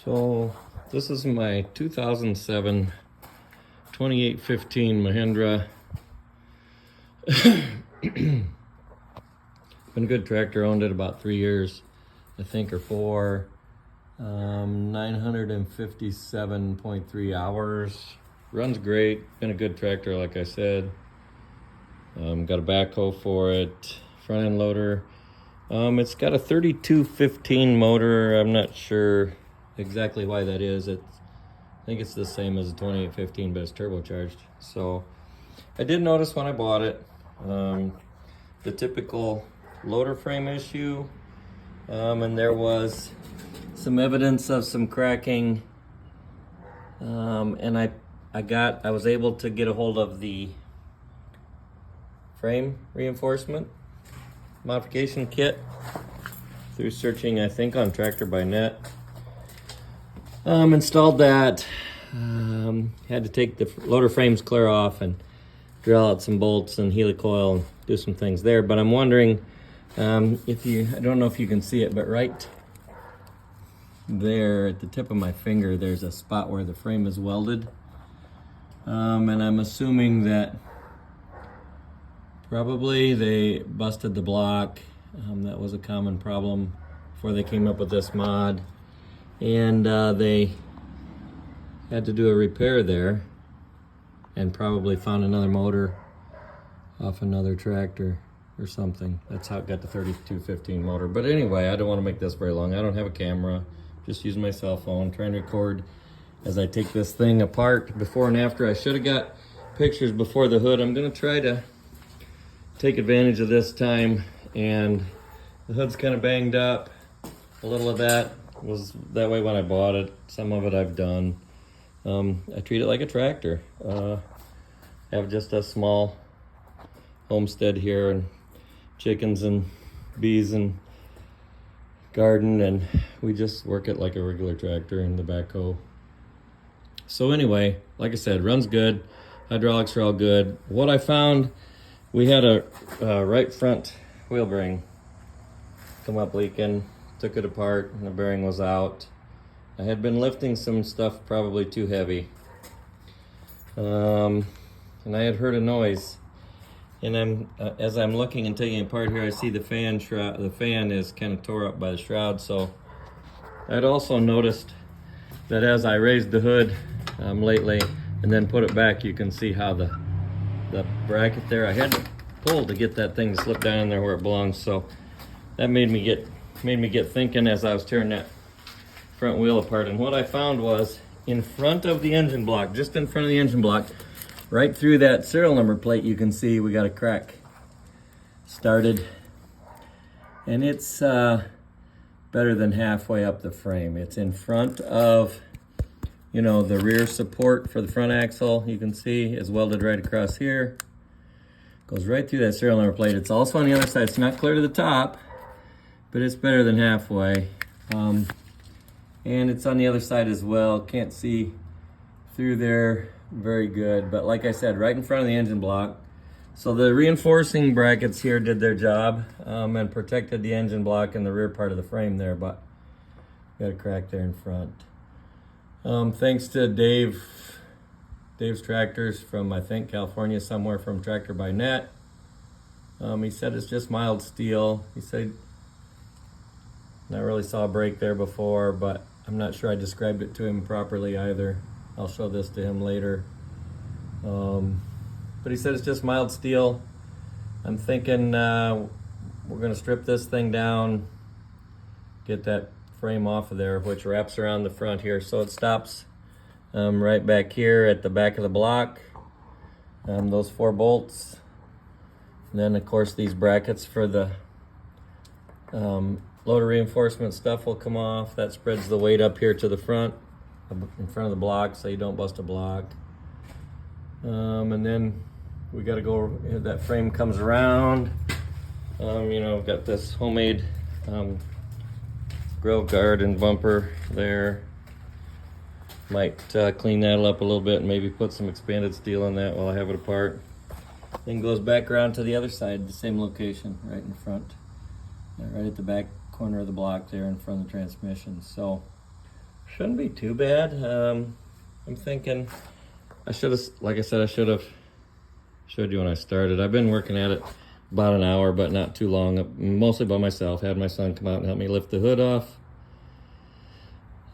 So this is my 2007 2815 Mahindra. Been a good tractor, owned it about 3 years, I think, or 4. 957.3 hours. Runs great. Been a good tractor, like I said. Got a backhoe for it, front end loader. It's got a 3215 motor. I'm not sure exactly why that is. I think it's the same as a 2815, but it's turbocharged. So I did notice when I bought it, the typical loader frame issue, and there was some evidence of some cracking, and I was able to get a hold of the frame reinforcement modification kit through searching, I think, on Tractor by Net. Installed that. Had to take the loader frames clear off and drill out some bolts and helicoil and do some things there. But I'm wondering I don't know if you can see it, but right there at the tip of my finger, there's a spot where the frame is welded. And I'm assuming that probably they busted the block. That was a common problem before they came up with this mod. And they had to do a repair there and probably found another motor off another tractor or something. That's how it got the 3215 motor. But anyway, I don't want to make this very long. I don't have a camera, just using my cell phone, trying to record as I take this thing apart before and after. I should have got pictures before the hood. I'm gonna try to take advantage of this time, and the hood's kind of banged up. A little of that was that way when I bought it. Some of it I've done. I treat it like a tractor. I have just a small homestead here, and chickens and bees and garden, and we just work it like a regular tractor in the backhoe. So anyway, like I said, runs good. Hydraulics are all good. What I found, we had a right front wheel bearing come up leaking. Took it apart and the bearing was out. I had been lifting some stuff probably too heavy, and I had heard a noise. And as I'm looking and taking it apart here, I see the fan shroud. The fan is kind of tore up by the shroud. So I'd also noticed that as I raised the hood lately and then put it back, you can see how the bracket there, I had to pull to get that thing to slip down in there where it belongs. So that made me get thinking as I was tearing that front wheel apart. And what I found was in front of the engine block, just in front of the engine block, right through that serial number plate, you can see we got a crack started, and it's better than halfway up the frame. It's in front of, the rear support for the front axle. You can see is welded right across here. Goes right through that serial number plate. It's also on the other side. It's not clear to the top, but it's better than halfway. And it's on the other side as well. Can't see through there very good, but like I said, right in front of the engine block. So the reinforcing brackets here did their job, and protected the engine block and the rear part of the frame there, but got a crack there in front. Thanks to Dave's Tractors from, I think, California somewhere, from Tractor by Net. He said it's just mild steel. He said not really saw a break there before, but I'm not sure I described it to him properly either. I'll show this to him later. But he said it's just mild steel. I'm thinking we're gonna strip this thing down, get that frame off of there, which wraps around the front here. So it stops right back here at the back of the block. Those 4 bolts. And then of course these brackets for the loader reinforcement stuff will come off. That spreads the weight up here to the front, in front of the block, so you don't bust a block. And then we got to go, that frame comes around. We've got this homemade grill guard and bumper there. Might clean that up a little bit and maybe put some expanded steel in that while I have it apart. Then goes back around to the other side, the same location, right in front, right at the back corner of the block there in front of the transmission. So Shouldn't be too bad. I'm thinking I should have, like I said, I should have showed you when I started. I've been working at it about an hour, but not too long, mostly by myself. Had my son come out and help me lift the hood off.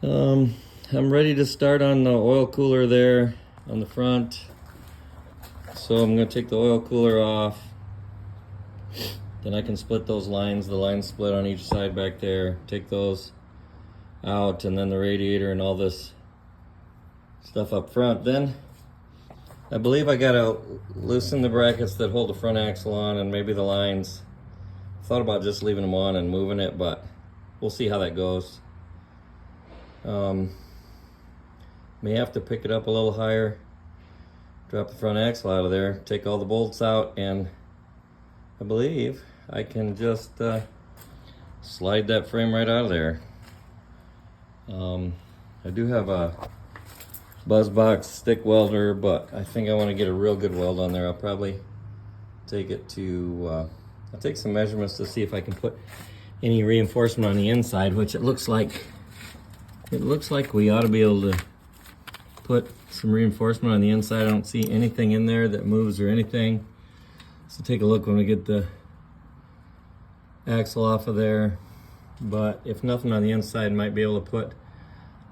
I'm ready to start on the oil cooler there on the front. So I'm gonna take the oil cooler off. Then I can split those lines, the lines split on each side back there, take those out, and then the radiator and all this stuff up front. Then I believe I gotta loosen the brackets that hold the front axle on, and maybe the lines. Thought about just leaving them on and moving it, but we'll see how that goes. May have to pick it up a little higher, drop the front axle out of there, take all the bolts out, and I believe I can just slide that frame right out of there. I do have a BuzzBox stick welder, but I think I want to get a real good weld on there. I'll probably take it to, I'll take some measurements to see if I can put any reinforcement on the inside, which it looks like we ought to be able to put some reinforcement on the inside. I don't see anything in there that moves or anything. So take a look when we get the axle off of there. But if nothing on the inside, might be able to put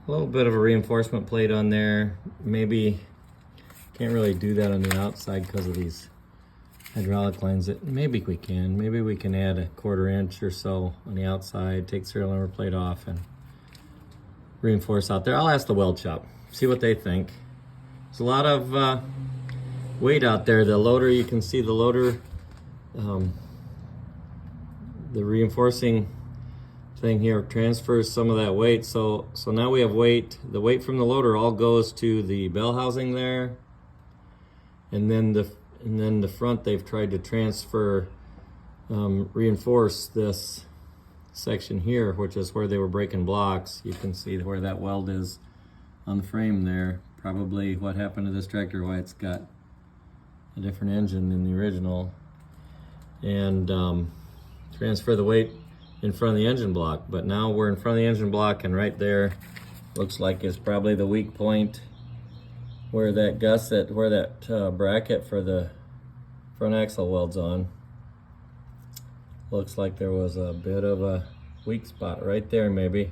a little bit of a reinforcement plate on there. Maybe can't really do that on the outside because of these hydraulic lines. That maybe we can. Maybe we can add a 1/4 inch or so on the outside, take serial number plate off, and reinforce out there. I'll ask the weld shop, see what they think. There's a lot of weight out there. The loader, you can see the loader, the reinforcing thing here transfers some of that weight. So now we have weight. The weight from the loader all goes to the bell housing there, and then the front they've tried to transfer, reinforce this section here, which is where they were breaking blocks. You can see where that weld is on the frame there. Probably what happened to this tractor, why it's got a different engine than the original, and transfer the weight in front of the engine block. But now we're in front of the engine block, and right there looks like is probably the weak point where that gusset, where that bracket for the front axle welds on. Looks like there was a bit of a weak spot right there, maybe.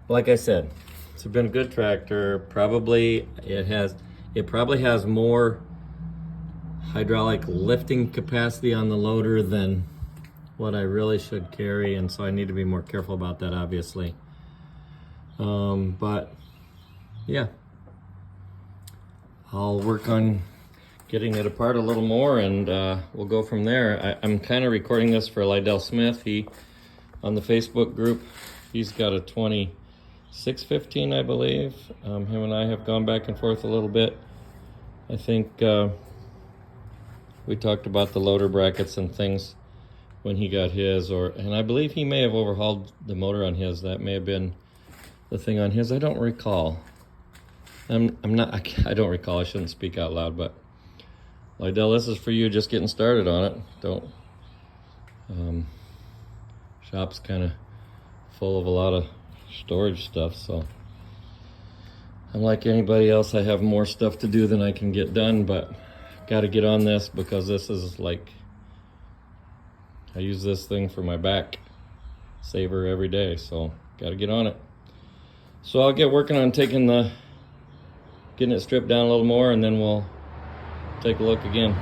Like I said, it's been a good tractor. Probably it probably has more hydraulic lifting capacity on the loader than what I really should carry, and so I need to be more careful about that, obviously. But yeah, I'll work on getting it apart a little more, and we'll go from there. I'm kind of recording this for Lydell Smith. He, on the Facebook group, he's got a 2615, I believe. Him and I have gone back and forth a little bit. I think we talked about the loader brackets and things when he got his, and I believe he may have overhauled the motor on his. That may have been the thing on his. I don't recall. I don't recall. I shouldn't speak out loud, but Lydell, this is for you, just getting started on it. Shop's kind of full of a lot of storage stuff, so unlike anybody else, I have more stuff to do than I can get done, but got to get on this because this is like, I use this thing for my back saver every day, so got to get on it. So I'll get working on getting it stripped down a little more, and then we'll take a look again.